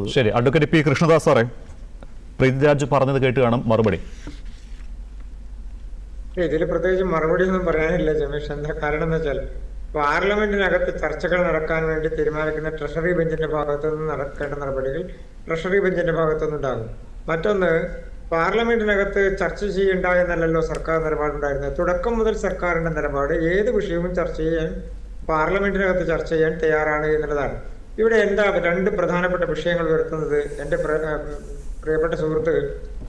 കാണുന്നത്. ശരി, advocate P Krishnadas സാറേ, പ്രീതിരാജ് പറഞ്ഞത് കേട്ട് കാണും മറുപടി. ഇതിൽ പ്രത്യേകിച്ച് മറുപടി ഒന്നും പറയാനില്ല ജമീഷ്. എന്താ കാരണം എന്ന് വെച്ചാൽ പാർലമെന്റിനകത്ത് ചർച്ചകൾ നടക്കാൻ വേണ്ടി തീരുമാനിക്കുന്ന ട്രഷറി ബെഞ്ചിന്റെ ഭാഗത്തു നിന്ന് നടക്കേണ്ട നടപടികൾ ട്രഷറി ബെഞ്ചിന്റെ ഭാഗത്തുനിന്നുണ്ടാകും. മറ്റൊന്ന്, പാർലമെന്റിനകത്ത് ചർച്ച ചെയ്യേണ്ട എന്നല്ലല്ലോ സർക്കാർ നിലപാടുണ്ടായിരുന്നത്. തുടക്കം മുതൽ സർക്കാരിന്റെ നിലപാട് ഏത് വിഷയവും ചർച്ച ചെയ്യാൻ പാർലമെന്റിനകത്ത് ചർച്ച ചെയ്യാൻ തയ്യാറാണ് എന്നുള്ളതാണ്. ഇവിടെ എന്താ രണ്ട് പ്രധാനപ്പെട്ട വിഷയങ്ങൾ ഉയർത്തുന്നത്? എൻ്റെ പ്രിയപ്പെട്ട സുഹൃത്ത്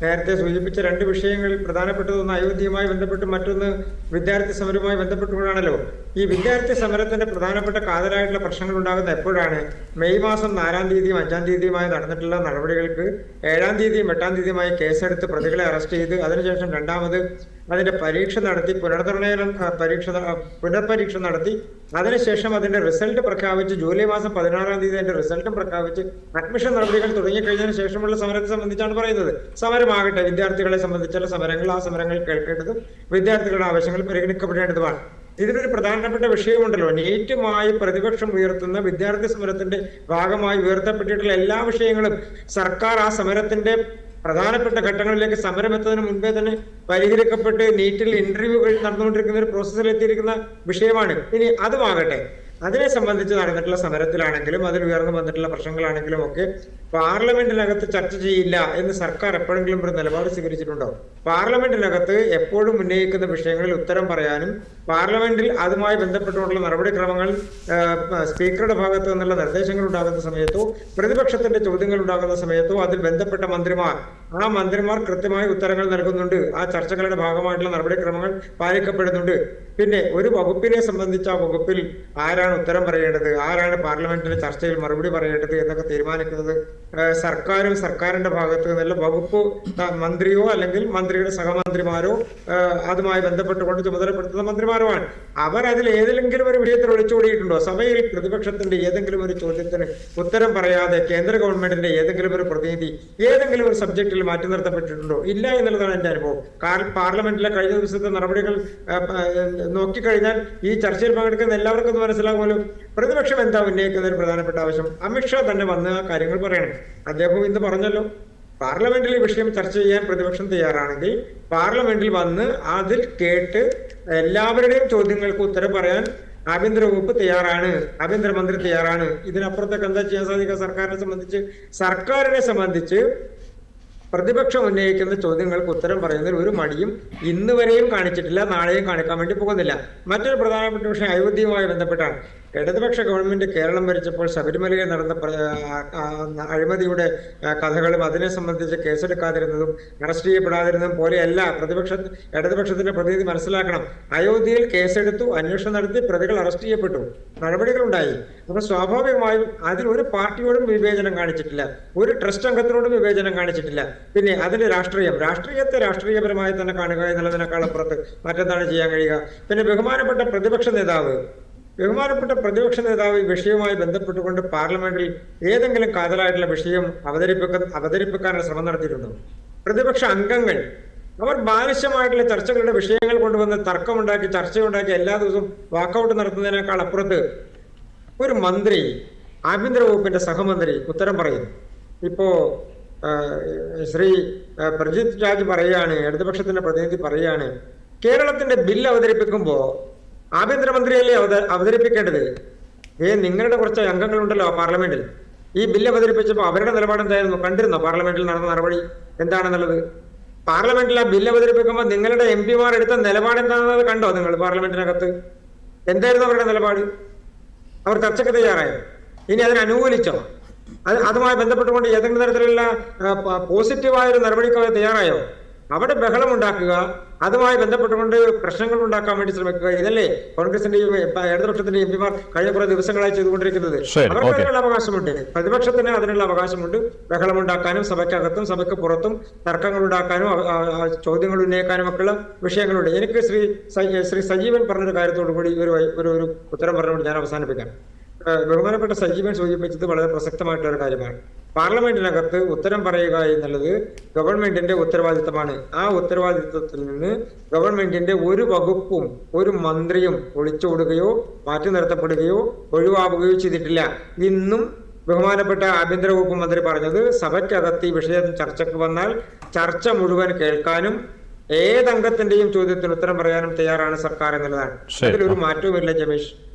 നേരത്തെ സൂചിപ്പിച്ച രണ്ട് വിഷയങ്ങൾ പ്രധാനപ്പെട്ടതൊന്ന് അയോധ്യയുമായി ബന്ധപ്പെട്ട്, മറ്റൊന്ന് വിദ്യാർത്ഥി സമരവുമായി ബന്ധപ്പെട്ടുകൊണ്ടാണല്ലോ. ഈ വിദ്യാർത്ഥി സമരത്തിന്റെ പ്രധാനപ്പെട്ട കാതലായിട്ടുള്ള പ്രശ്നങ്ങൾ ഉണ്ടാകുന്ന എപ്പോഴാണ്? മെയ് മാസം 4-ാം തീയതിയും 5-ാം തീയതിയുമായി നടന്നിട്ടുള്ള നടപടികൾക്ക് 7-ാം തീയതിയും 8-ാം തീയതിയുമായി കേസെടുത്ത് പ്രതികളെ അറസ്റ്റ് ചെയ്ത് അതിനുശേഷം രണ്ടാമത് അതിന്റെ പരീക്ഷ നടത്തി പുനർപരീക്ഷ നടത്തി അതിനുശേഷം അതിന്റെ റിസൾട്ട് പ്രഖ്യാപിച്ച് ജൂലൈ മാസം 16-ാം തീയതി അതിന്റെ റിസൾട്ടും പ്രഖ്യാപിച്ച് അഡ്മിഷൻ നടപടികൾ തുടങ്ങിക്കഴിഞ്ഞതിന് ശേഷമുള്ള സമരത്തെ സംബന്ധിച്ചാണ് പറയുന്നത്. സമരമാകട്ടെ, വിദ്യാർത്ഥികളെ സംബന്ധിച്ചുള്ള സമരങ്ങൾ, ആ സമരങ്ങൾ കേൾക്കേണ്ടതും വിദ്യാർത്ഥികളുടെ ആവശ്യങ്ങൾ പരിഗണിക്കപ്പെടേണ്ടതുമാണ്. ഇതിനൊരു പ്രധാനപ്പെട്ട വിഷയമുണ്ടല്ലോ, നീറ്റുമായി പ്രതിപക്ഷം ഉയർത്തുന്ന വിദ്യാർത്ഥി സമരത്തിന്റെ ഭാഗമായി ഉയർത്തപ്പെട്ടിട്ടുള്ള എല്ലാ വിഷയങ്ങളും സർക്കാർ ആ സമരത്തിന്റെ പ്രധാനപ്പെട്ട ഘട്ടങ്ങളിലേക്ക് സമരം എത്തുന്നതിന് മുൻപേ തന്നെ പരിഹരിക്കപ്പെട്ട് നീറ്റിൽ ഇന്റർവ്യൂകൾ നടന്നുകൊണ്ടിരിക്കുന്ന ഒരു പ്രോസസ്സിൽ എത്തിയിരിക്കുന്ന വിഷയമാണ്. ഇനി അതുമാകട്ടെ, അതിനെ സംബന്ധിച്ച് നടന്നിട്ടുള്ള സമരത്തിലാണെങ്കിലും അതിൽ ഉയർന്നു വന്നിട്ടുള്ള പ്രശ്നങ്ങളാണെങ്കിലും ഒക്കെ പാർലമെന്റിനകത്ത് ചർച്ച ചെയ്യില്ല എന്ന് സർക്കാർ എപ്പോഴെങ്കിലും ഒരു നിലപാട് സ്വീകരിച്ചിട്ടുണ്ടോ? പാർലമെന്റിനകത്ത് എപ്പോഴും ഉന്നയിക്കുന്ന വിഷയങ്ങളിൽ ഉത്തരം പറയാനും പാർലമെന്റിൽ അതുമായി ബന്ധപ്പെട്ടുകൊണ്ടുള്ള നടപടിക്രമങ്ങൾ സ്പീക്കറുടെ ഭാഗത്തു നിന്നുള്ള നിർദ്ദേശങ്ങൾ ഉണ്ടാകുന്ന സമയത്തോ പ്രതിപക്ഷത്തിന്റെ ചോദ്യങ്ങൾ ഉണ്ടാകുന്ന സമയത്തോ അതിൽ ബന്ധപ്പെട്ട മന്ത്രിമാർ കൃത്യമായ ഉത്തരങ്ങൾ നൽകുന്നുണ്ട്. ആ ചർച്ചകളുടെ ഭാഗമായിട്ടുള്ള നടപടിക്രമങ്ങൾ പാലിക്കപ്പെടുന്നുണ്ട്. പിന്നെ ഒരു വകുപ്പിനെ സംബന്ധിച്ച് ആ വകുപ്പിൽ ആരാണ് ഉത്തരം പറയേണ്ടത്, ആരാണ് പാർലമെന്റിന്റെ ചർച്ചയിൽ മറുപടി പറയേണ്ടത് എന്നൊക്കെ തീരുമാനിക്കുന്നത് സർക്കാരും സർക്കാരിന്റെ ഭാഗത്ത് നിന്നുള്ള വകുപ്പ് മന്ത്രിയോ അല്ലെങ്കിൽ മന്ത്രിയുടെ സഹമന്ത്രിമാരോ അതുമായി ബന്ധപ്പെട്ടുകൊണ്ട് ചുമതലപ്പെടുത്തുന്ന മന്ത്രിമാരോ ആണ്. അവർ അതിൽ ഏതെങ്കിലും ഒരു വിഷയത്തിൽ ഒളിച്ചോടിയിട്ടുണ്ടോ? സഭയിൽ പ്രതിപക്ഷത്തിന്റെ ഏതെങ്കിലും ഒരു ചോദ്യത്തിന് ഉത്തരം പറയാതെ കേന്ദ്ര ഗവൺമെന്റിന്റെ ഏതെങ്കിലും ഒരു പ്രതിനിധി ഏതെങ്കിലും ഒരു സബ്ജക്റ്റിൽ മാറ്റി നിർത്തപ്പെട്ടിട്ടുണ്ടോ? ഇല്ല എന്നുള്ളതാണ് എന്റെ അനുഭവം. പാർലമെന്റിലെ കഴിഞ്ഞ ദിവസത്തെ നടപടികൾ നോക്കിക്കഴിഞ്ഞാൽ ഈ ചർച്ചയിൽ പങ്കെടുക്കുന്ന എല്ലാവർക്കും അത് മനസ്സിലാകുമല്ലോ. പ്രതിപക്ഷം എന്താ ഉന്നയിക്കുന്ന ഒരു പ്രധാനപ്പെട്ട ആവശ്യം? അമിത്ഷാ തന്നെ വന്ന് ആ കാര്യങ്ങൾ പറയണം. അദ്ദേഹം ഇന്ന് പറഞ്ഞല്ലോ, പാർലമെന്റിൽ ഈ വിഷയം ചർച്ച ചെയ്യാൻ പ്രതിപക്ഷം തയ്യാറാണെങ്കിൽ പാർലമെന്റിൽ വന്ന് അതിൽ കേട്ട് എല്ലാവരുടെയും ചോദ്യങ്ങൾക്ക് ഉത്തരം പറയാൻ ആഭ്യന്തര വകുപ്പ് തയ്യാറാണ്, ആഭ്യന്തരമന്ത്രി തയ്യാറാണ്. ഇതിനപ്പുറത്തേക്ക് എന്താ ചെയ്യാൻ സാധിക്കുക? സർക്കാരിനെ സംബന്ധിച്ച് പ്രതിപക്ഷം ഉന്നയിക്കുന്ന ചോദ്യങ്ങൾക്ക് ഉത്തരം പറയുന്നതിൽ ഒരു മടിയും ഇന്ന് വരെയും കാണിച്ചിട്ടില്ല, നാളെയും കാണിക്കാൻ വേണ്ടി പോകുന്നില്ല. മറ്റൊരു പ്രധാനപ്പെട്ട വിഷയം അയോധ്യയുമായി ബന്ധപ്പെട്ടാണ്. ഇടതുപക്ഷ ഗവൺമെന്റ് കേരളം ഭരിച്ചപ്പോൾ ശബരിമലയിൽ നടന്ന അഴിമതിയുടെ കഥകളും അതിനെ സംബന്ധിച്ച് കേസെടുക്കാതിരുന്നതും അറസ്റ്റ് ചെയ്യപ്പെടാതിരുന്നതും പോലെയല്ല ഇടതുപക്ഷത്തിന്റെ പ്രതിനിധി മനസ്സിലാക്കണം. അയോധ്യയിൽ കേസെടുത്തു, അന്വേഷണം നടത്തി, പ്രതികൾ അറസ്റ്റ് ചെയ്യപ്പെട്ടു, നടപടികളുണ്ടായി. അപ്പൊ സ്വാഭാവികമായും അതിൽ ഒരു പാർട്ടിയോടും വിവേചനം കാണിച്ചിട്ടില്ല, ഒരു ട്രസ്റ്റ് അംഗത്തിനോടും വിവേചനം കാണിച്ചിട്ടില്ല. പിന്നെ അതിന്റെ രാഷ്ട്രീയത്തെ രാഷ്ട്രീയപരമായി തന്നെ കാണുക എന്നുള്ളതിനേക്കാൾ അപ്പുറത്ത് മറ്റെന്താണ് ചെയ്യാൻ കഴിയുക? പിന്നെ ബഹുമാനപ്പെട്ട പ്രതിപക്ഷ നേതാവ് ഈ വിഷയവുമായി ബന്ധപ്പെട്ടുകൊണ്ട് പാർലമെന്റിൽ ഏതെങ്കിലും കാതലായിട്ടുള്ള വിഷയം അവതരിപ്പിക്കാനുള്ള ശ്രമം നടത്തിയിട്ടുണ്ടോ? പ്രതിപക്ഷ അംഗങ്ങൾ അവർ ബാലിശമായിട്ടുള്ള ചർച്ചകളുടെ വിഷയങ്ങൾ കൊണ്ടുവന്ന് തർക്കമുണ്ടാക്കി, ചർച്ചയുണ്ടാക്കി എല്ലാ ദിവസവും വാക്കൗട്ട് നടത്തുന്നതിനേക്കാൾ അപ്പുറത്ത് ഒരു മന്ത്രി, ആഭ്യന്തര വകുപ്പിന്റെ സഹമന്ത്രി ഉത്തരം പറയുന്നു. ഇപ്പോ ശ്രീ പ്രജിത് രാജ് പറയുകയാണ്, ഇടതുപക്ഷത്തിന്റെ പ്രതിനിധി പറയുകയാണ്, കേരളത്തിന്റെ ബില്ല് അവതരിപ്പിക്കുമ്പോ ആഭ്യന്തരമന്ത്രിയല്ലേ അവതരിപ്പിക്കേണ്ടത്? നിങ്ങളുടെ കുറച്ച് അംഗങ്ങളുണ്ടല്ലോ പാർലമെന്റിൽ, ഈ ബില്ല് അവതരിപ്പിച്ചപ്പോൾ അവരുടെ നിലപാട് എന്തായിരുന്നു? കണ്ടിരുന്നോ പാർലമെന്റിൽ നടന്ന നടപടി എന്താണെന്നുള്ളത്? പാർലമെന്റിൽ ആ ബില്ല് അവതരിപ്പിക്കുമ്പോൾ നിങ്ങളുടെ MP-മാർ എടുത്ത നിലപാട് എന്താണെന്നത് കണ്ടോ നിങ്ങൾ? പാർലമെന്റിനകത്ത് എന്തായിരുന്നു അവരുടെ നിലപാട്? അവർ ചർച്ചയ്ക്ക് തയ്യാറായോ? ഇനി അതിനെ അനുകൂലിച്ചോ? അതുമായി ബന്ധപ്പെട്ടുകൊണ്ട് ഏതെങ്കിലും തരത്തിലുള്ള പോസിറ്റീവായ ഒരു നടപടിക്ക് അവർ തയ്യാറായോ? അവിടെ ബഹളം ഉണ്ടാക്കുക, അതുമായി ബന്ധപ്പെട്ടുകൊണ്ട് പ്രശ്നങ്ങൾ ഉണ്ടാക്കാൻ വേണ്ടി ശ്രമിക്കുക, ഇതല്ലേ കോൺഗ്രസിന്റെ ഇടതുപക്ഷത്തിന്റെ MP-മാർ കഴിഞ്ഞ കുറെ ദിവസങ്ങളായി ചെയ്തുകൊണ്ടിരിക്കുന്നത്? അവർക്ക് അതിനുള്ള അവകാശമുണ്ട്, പ്രതിപക്ഷത്തിന് അതിനുള്ള അവകാശമുണ്ട്. ബഹളമുണ്ടാക്കാനും സഭയ്ക്കകത്തും സഭയ്ക്ക് പുറത്തും തർക്കങ്ങൾ ഉണ്ടാക്കാനും ചോദ്യങ്ങൾ ഉന്നയിക്കാനും ഒക്കെയുള്ള വിഷയങ്ങളുണ്ട്. എനിക്ക് ശ്രീ സജീവൻ പറഞ്ഞൊരു കാര്യത്തോടു കൂടി ഒരു ഉത്തരം പറഞ്ഞുകൊണ്ട് ഞാൻ അവസാനിപ്പിക്കാം. ബഹുമാനപ്പെട്ട സജീവൻ സൂചിപ്പിച്ചത് വളരെ പ്രസക്തമായിട്ടുള്ള ഒരു കാര്യമാണ്. പാർലമെന്റിനകത്ത് ഉത്തരം പറയുക എന്നുള്ളത് ഗവൺമെന്റിന്റെ ഉത്തരവാദിത്തമാണ്. ആ ഉത്തരവാദിത്തത്തിൽ നിന്ന് ഗവൺമെന്റിന്റെ ഒരു വകുപ്പും ഒരു മന്ത്രിയും ഒളിച്ചോടുകയോ മാറ്റി നിർത്തപ്പെടുകയോ ഒഴിവാക്കുകയോ ചെയ്തിട്ടില്ല. ഇന്നും ബഹുമാനപ്പെട്ട ആഭ്യന്തര വകുപ്പ് മന്ത്രി പറഞ്ഞത് സഭയ്ക്കകത്ത് ഈ വിഷയം ചർച്ചയ്ക്ക് വന്നാൽ ചർച്ച മുഴുവൻ കേൾക്കാനും ഏതംഗത്തിന്റെയും ചോദ്യത്തിന് ഉത്തരം പറയാനും തയ്യാറാണ് സർക്കാർ എന്നുള്ളതാണ്. അതിലൊരു മാറ്റവുമില്ല ജമേഷ്.